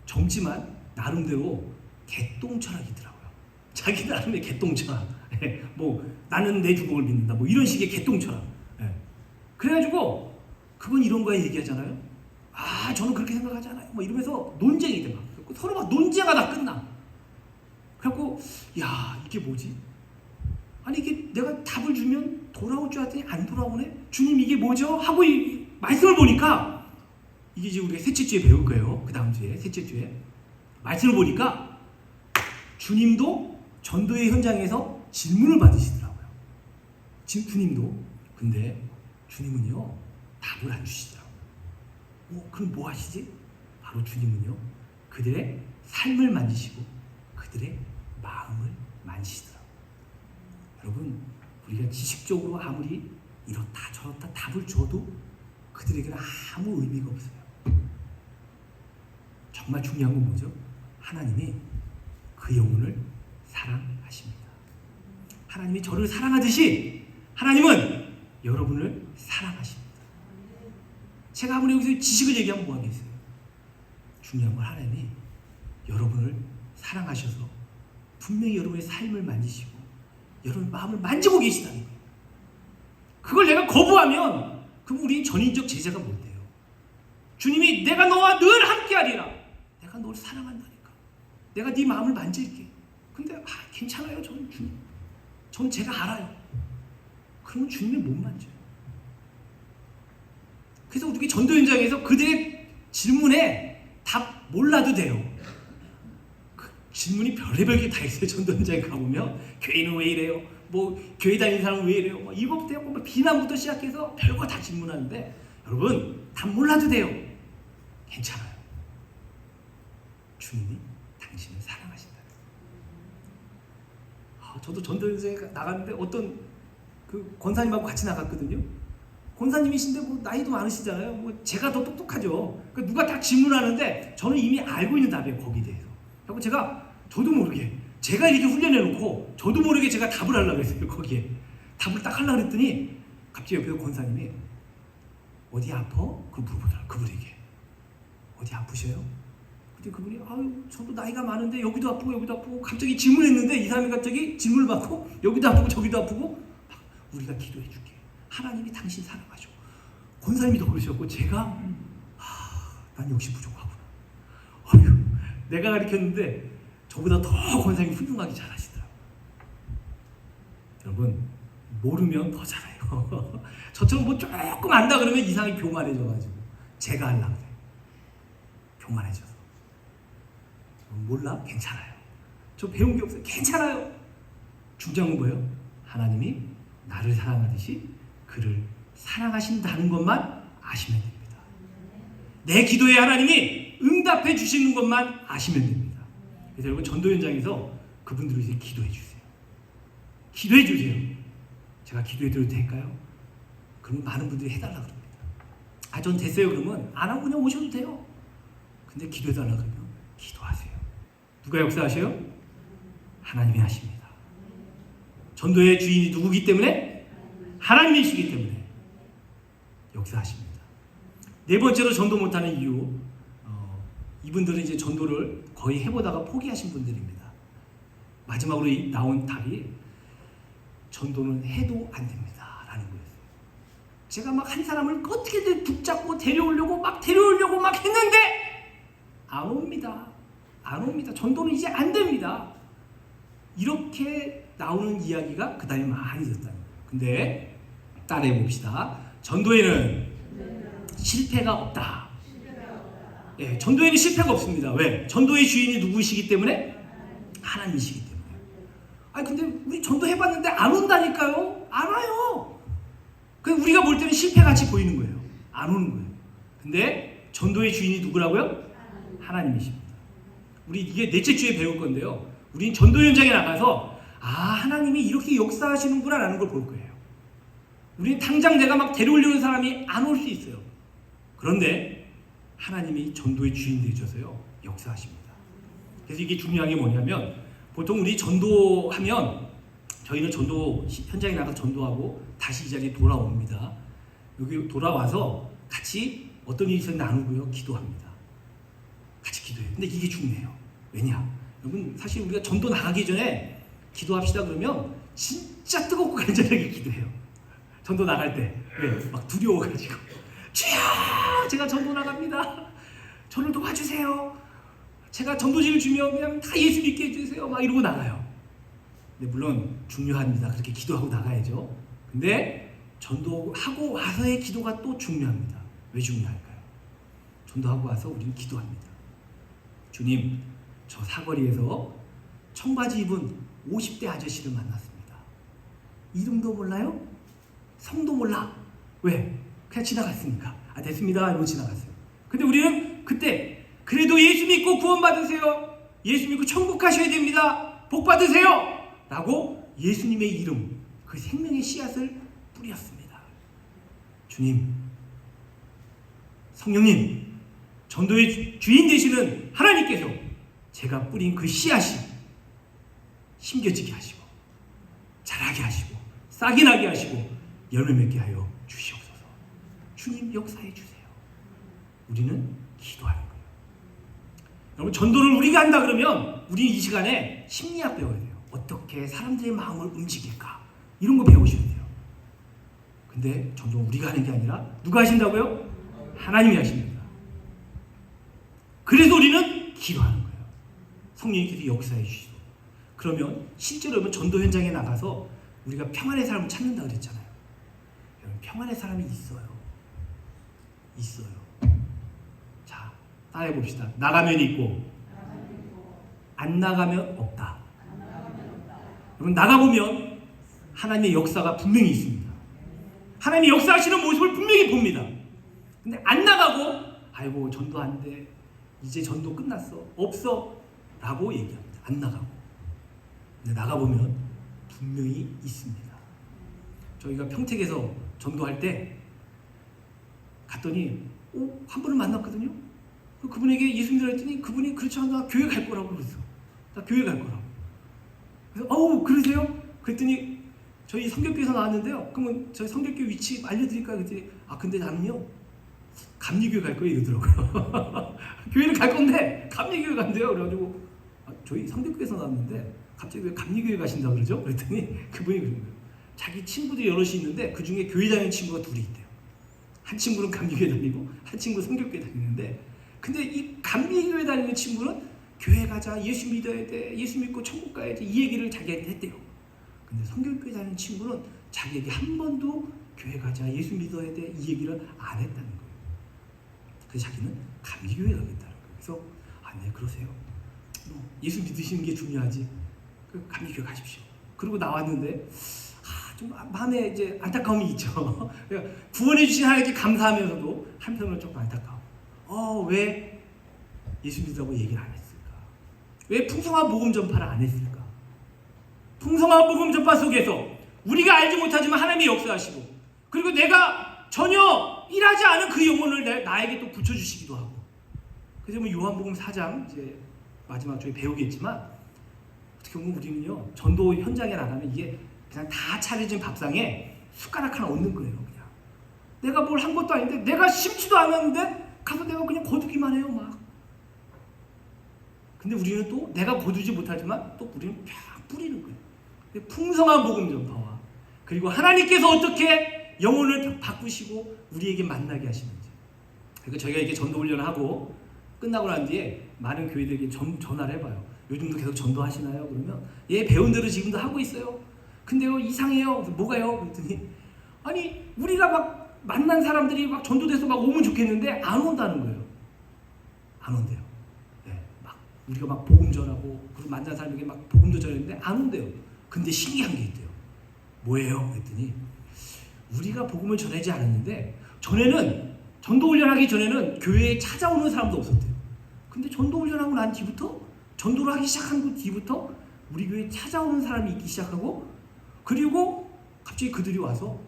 젊지만 나름대로 개똥철학이더라고요. 자기 나름의 개똥철학. 뭐 나는 내 주먹을 믿는다, 뭐 이런 식의 개똥철학. 그래가지고 그건 이런 거야 얘기하잖아요. 저는 그렇게 생각하지 않아요. 뭐 이러면서 논쟁이 돼. 막 서로 막 논쟁하다 끝나. 그래갖고 야, 이게 뭐지? 아니, 이게 내가 답을 주면 돌아올 줄 알았더니 안 돌아오네? 주님, 이게 뭐죠? 하고 이 말씀을 보니까, 이게 이제 우리가 셋째 주에 배울 거예요. 그 다음 주에, 셋째 주에 말씀을 보니까 주님도 전도의 현장에서 질문을 받으시더라고요. 주님도. 근데 주님은요, 답을 안 주시더라고요. 그럼 뭐 하시지? 바로 주님은요, 그들의 삶을 만지시고 그들의 마음을 만지시더라고요. 여러분, 우리가 지식적으로 아무리 이렇다 저렇다 답을 줘도 그들에게는 아무 의미가 없어요. 정말 중요한 건 뭐죠? 하나님이 그 영혼을 사랑하십니다. 하나님이 저를 사랑하듯이 하나님은 여러분을 사랑하십니다. 제가 아무리 여기서 지식을 얘기하면 뭐 하겠어요? 중요한 건 하나님이 여러분을 사랑하셔서 분명히 여러분의 삶을 만지시고 여러분의 마음을 만지고 계시다는 거예요. 그걸 내가 거부하면 그럼 우리 전인적 제자가 못 돼요. 주님이 내가 너와 늘 함께하리라. 내가 너를 사랑한다니까. 내가 네 마음을 만질게. 근데 괜찮아요. 저는 주님. 저는 제가 알아요. 그러면 주님이 못 만져요. 그래서 우리 전도 현장에서 그들의 질문에 답 몰라도 돼요. 그 질문이 별의별 게 다 있어요. 전도 현장에 가보면 교회는 왜 이래요? 뭐 교회 다니는 사람은 왜 이래요? 뭐 이것부터 해서 뭐 비난부터 시작해서 별거 다 질문하는데, 여러분, 답 몰라도 돼요. 괜찮아요. 주님이 당신을 사랑하신다. 저도 전도 현장에 나갔는데 어떤 그 권사님하고 같이 나갔거든요. 권사님이신데 뭐 나이도 많으시잖아요. 뭐 제가 더 똑똑하죠. 그러니까 누가 딱 질문하는데 저는 이미 알고 있는 답이에요. 거기에 대해서. 그리고 저도 모르게 제가 이렇게 훈련해놓고 저도 모르게 제가 답을 하려고 했어요. 거기에 답을 딱 하려고 했더니 갑자기 옆에서 권사님이 어디 아파? 그걸 물어보더라고요. 그분에게. 어디 아프셔요? 근데 그분이 저도 나이가 많은데 여기도 아프고 여기도 아프고, 갑자기 질문했는데 이 사람이 갑자기 질문을 받고 여기도 아프고 저기도 아프고, 우리가 기도해 줄게. 하나님이 당신 사랑하죠. 권사님이 더 그러셨고, 제가 난 역시 부족하구나. 내가 가르쳤는데 저보다 더 권사님이 훌륭하게 잘하시더라고요. 여러분, 모르면 더 잘해요. 저처럼 뭐 조금 안다 그러면 이상하게 교만해져가지고 제가 하려고 그래요. 교만해져서. 몰라? 괜찮아요. 저 배운 게 없어요. 괜찮아요. 중요한 건 뭐예요? 하나님이 나를 사랑하듯이 그를 사랑하신다는 것만 아시면 됩니다. 내 기도에 하나님이 응답해 주시는 것만 아시면 됩니다. 그래서 여러분, 전도 현장에서 그분들을 이제 기도해 주세요. 기도해 주세요. 제가 기도해 드려도 될까요? 그러면 많은 분들이 해달라고 합니다. 전 됐어요. 그러면 안 하고 그냥 오셔도 돼요. 근데 기도해달라 그러면 기도하세요. 누가 역사하세요? 하나님이 하십니다. 전도의 주인이 누구기 때문에? 하나님이시기 때문에 역사하십니다. 네 번째로 전도 못하는 이유, 이분들은 이제 전도를 거의 해보다가 포기하신 분들입니다. 마지막으로 나온 답이 전도는 해도 안 됩니다 라는 거였어요. 제가 막 한 사람을 어떻게든 붙잡고 데려오려고 막 했는데 안 옵니다. 전도는 이제 안 됩니다. 이렇게 나오는 이야기가 그 다음에 많이 있었다는 거예요. 근데 따라해 봅시다. 전도에는 실패가 없다. 예, 전도에는 실패가 없습니다. 왜? 전도의 주인이 누구시기 때문에? 하나님이시기 때문에. 아니 근데 우리 전도 해봤는데 안 온다니까요. 안 와요. 그냥 우리가 볼 때는 실패같이 보이는 거예요. 안 오는 거예요. 근데 전도의 주인이 누구라고요? 하나님이십니다. 우리 이게 넷째 주에 배울 건데요. 우린 전도 현장에 나가서 하나님이 이렇게 역사하시는구나 라는 걸 볼 거예요. 우리는 당장 내가 막 데려오려는 사람이 안 올 수 있어요. 그런데 하나님이 전도의 주인 되셔서요 역사하십니다. 그래서 이게 중요한 게 뭐냐면, 보통 우리 전도하면 저희는 전도 현장에 나가서 전도하고 다시 이 자리에 돌아옵니다. 여기 돌아와서 같이 어떤 일이 있었는지 나누고요 기도합니다. 같이 기도해요. 근데 이게 중요해요. 왜냐? 여러분 사실 우리가 전도 나가기 전에 기도합시다 그러면 진짜 뜨겁고 간절하게 기도해요. 전도 나갈 때 막 두려워가지고 주여 제가 전도 나갑니다. 저를 도와주세요. 제가 전도지를 주면 그냥 다 예수 믿게 해주세요. 막 이러고 나가요. 근데 물론 중요합니다. 그렇게 기도하고 나가야죠. 근데 전도하고 와서의 기도가 또 중요합니다. 왜 중요할까요? 전도하고 와서 우리는 기도합니다. 주님, 저 사거리에서 청바지 입은 50대 아저씨를 만났습니다. 이름도 몰라요? 성도 몰라. 왜? 그냥 지나갔으니까. 됐습니다. 이러고 지나갔어요. 근데 우리는 그때 그래도 예수 믿고 구원 받으세요. 예수 믿고 천국 가셔야 됩니다. 복 받으세요. 라고 예수님의 이름, 그 생명의 씨앗을 뿌렸습니다. 주님, 성령님, 전도의 주인 되시는 하나님께서 제가 뿌린 그 씨앗이 심겨지게 하시고 자라게 하시고 싹이 나게 하시고 열매 맺게 하여 주시옵소서. 주님 역사해 주세요. 우리는 기도하는 거예요. 여러분 전도를 우리가 한다 그러면 우리 이 시간에 심리학 배워야 돼요. 어떻게 사람들의 마음을 움직일까 이런 거 배우셔야 돼요. 근데 전도는 우리가 하는 게 아니라 누가 하신다고요? 하나님이 하십니다. 그래서 우리는 기도하는 거예요. 성령님께서 역사해 주시고. 그러면 실제로 여러분 전도 현장에 나가서 우리가 평안의 사람을 찾는다 그랬잖아요. 여러분 평안의 사람이 있어요. 자, 따라해 봅시다. 나가면 있고 안 나가면 없다. 여러분 나가보면 하나님의 역사가 분명히 있습니다. 하나님이 역사하시는 모습을 분명히 봅니다. 근데 안 나가고 아이고 전도 안 돼. 이제 전도 끝났어. 없어. 라고 얘기합니다. 안 나가고. 근데 나가보면 분명히 있습니다. 저희가 평택에서 전도할 때 갔더니 한 분을 만났거든요. 그분에게 예수 믿으라 했더니 그분이 그렇지 않아 교회 갈 거라고 그랬어. 나 교회 갈 거라고. 그래서 그러세요? 그랬더니 저희 성결교에서 나왔는데요. 그러면 저희 성결교 위치 알려드릴까요? 그랬더니 근데 나는요 감리교회 갈 거예요 이러더라고요. 교회를 갈 건데 감리교회 간대요. 그래가지고 저희 성결교에서 나왔는데 갑자기 왜 감리교회 가신다고 그러죠? 그랬더니 그분이 그런 거예요. 자기 친구들이 여럿이 있는데 그 중에 교회 다니는 친구가 둘이 있대요. 한 친구는 감리교회 다니고 한 친구는 성결교회 다니는데, 근데 이 감리교회 다니는 친구는 교회 가자, 예수 믿어야 돼, 예수 믿고 천국 가야지 이 얘기를 자기한테 했대요. 근데 성결교회 다니는 친구는 자기에게 한 번도 교회 가자, 예수 믿어야 돼 이 얘기를 안 했다는 거예요. 그래서 자기는 감리교회 가겠다는 거예요. 그래서 네 그러세요. 예수 믿으시는 게 중요하지. 감리교회 가십시오. 그리고 나왔는데 좀 마음에 이제 안타까움이 있죠. 구원해 주신 하나님께 감사하면서도 한편으로 조금 안타까워. 왜 예수 믿으라고 얘기를 안 했을까? 왜 풍성한 복음 전파를 안 했을까? 풍성한 복음 전파 속에서 우리가 알지 못하지만 하나님이 역사하시고, 그리고 내가 전혀 일하지 않은 그 영혼을 나에게 또 붙여주시기도 하고, 그래서 뭐 요한복음 4장 이제 마지막 쪽에 배우겠지만 어떻게 보면 우리는요 전도 현장에 나가면 이게 그냥 다 차려진 밥상에 숟가락 하나 얹는 거예요. 그냥 내가 뭘 한 것도 아닌데 내가 심지도 않았는데 가서 내가 그냥 거두기만 해요 막. 근데 우리는 또 내가 거두지 못하지만 또 우리는 쫙 뿌리는 거예요. 풍성한 복음 전파와 그리고 하나님께서 어떻게 영혼을 바꾸시고 우리에게 만나게 하시는지. 그러니까 저희가 이렇게 전도 훈련을 하고 끝나고 난 뒤에 많은 교회들에게 전화를 해봐요. 요즘도 계속 전도하시나요? 그러면 예, 배운 대로 지금도 하고 있어요. 근데요 이상해요. 뭐가요? 그랬더니 아니 우리가 막 만난 사람들이 막 전도돼서 막 오면 좋겠는데 안 온다는 거예요. 안 온대요. 네, 막 우리가 막 복음 전하고 그리고 만난 사람에게 막 복음도 전했는데 안 온대요. 근데 신기한 게 있대요. 뭐예요? 그랬더니 우리가 복음을 전하지 않았는데 전에는 전도 훈련하기 전에는 교회에 찾아오는 사람도 없었대요. 근데 전도 훈련하고 난 뒤부터 전도를 하기 시작한 그 뒤부터 우리 교회에 찾아오는 사람이 있기 시작하고 그리고 갑자기 그들이 와서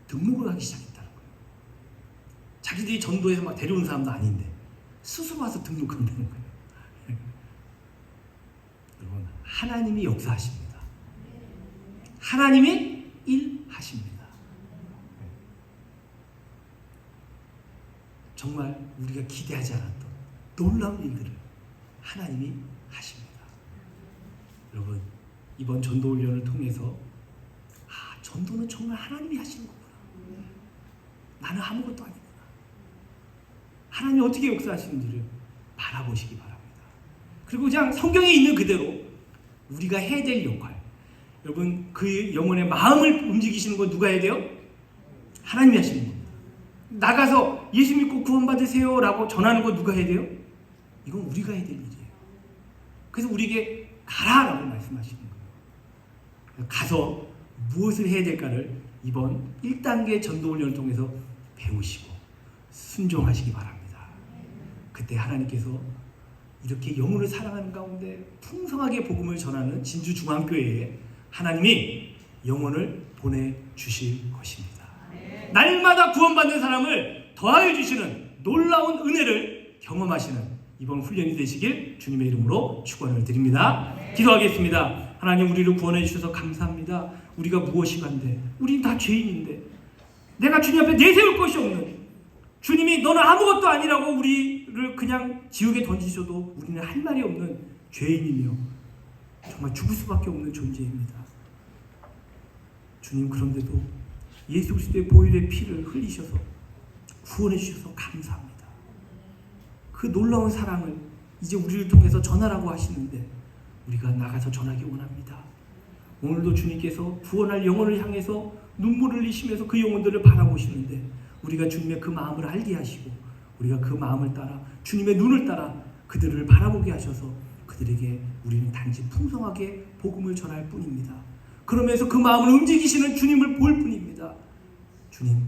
등록을 하기 시작했다는 거예요. 자기들이 전도해서 막 데려온 사람도 아닌데 스스로 와서 등록한다는 거예요. 여러분 하나님이 역사하십니다. 하나님이 일하십니다. 정말 우리가 기대하지 않았던 놀라운 일들을 하나님이 하십니다. 여러분 이번 전도 훈련을 통해서 전도는 정말 하나님이 하시는 거구나. 나는 아무것도 아니구나. 하나님이 어떻게 역사하시는지를 바라보시기 바랍니다. 그리고 그냥 성경에 있는 그대로 우리가 해야 될 역할. 여러분 그 영혼의 마음을 움직이시는 건 누가 해야 돼요? 하나님이 하시는 겁니다. 나가서 예수 믿고 구원받으세요 라고 전하는 건 누가 해야 돼요? 이건 우리가 해야 될 일이에요. 그래서 우리에게 가라라고 말씀하시는 거예요. 가서 무엇을 해야 될까를 이번 1단계 전도훈련을 통해서 배우시고 순종하시기 바랍니다. 그때 하나님께서 이렇게 영혼을 사랑하는 가운데 풍성하게 복음을 전하는 진주중앙교회에 하나님이 영혼을 보내주실 것입니다. 날마다 구원받는 사람을 더하여 주시는 놀라운 은혜를 경험하시는 이번 훈련이 되시길 주님의 이름으로 축원을 드립니다. 기도하겠습니다. 하나님 우리를 구원해 주셔서 감사합니다. 우리가 무엇이 간데 우리는 다 죄인인데 내가 주님 앞에 내세울 것이 없는 주님이 너는 아무것도 아니라고 우리를 그냥 지옥에 던지셔도 우리는 할 말이 없는 죄인이며 정말 죽을 수밖에 없는 존재입니다. 주님 그런데도 예수 그리스도의 보혈의 피를 흘리셔서 구원해 주셔서 감사합니다. 그 놀라운 사랑을 이제 우리를 통해서 전하라고 하시는데 우리가 나가서 전하기 원합니다. 오늘도 주님께서 구원할 영혼을 향해서 눈물을 흘리시면서 그 영혼들을 바라보시는데 우리가 주님의 그 마음을 알게 하시고 우리가 그 마음을 따라 주님의 눈을 따라 그들을 바라보게 하셔서 그들에게 우리는 단지 풍성하게 복음을 전할 뿐입니다. 그러면서 그 마음을 움직이시는 주님을 볼 뿐입니다. 주님,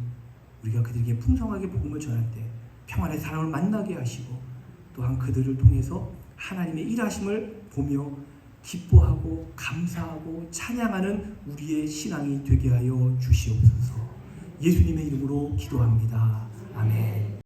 우리가 그들에게 풍성하게 복음을 전할 때 평안의 사랑을 만나게 하시고 또한 그들을 통해서 하나님의 일하심을 보며 기뻐하고 감사하고 찬양하는 우리의 신앙이 되게 하여 주시옵소서. 예수님의 이름으로 기도합니다. 아멘.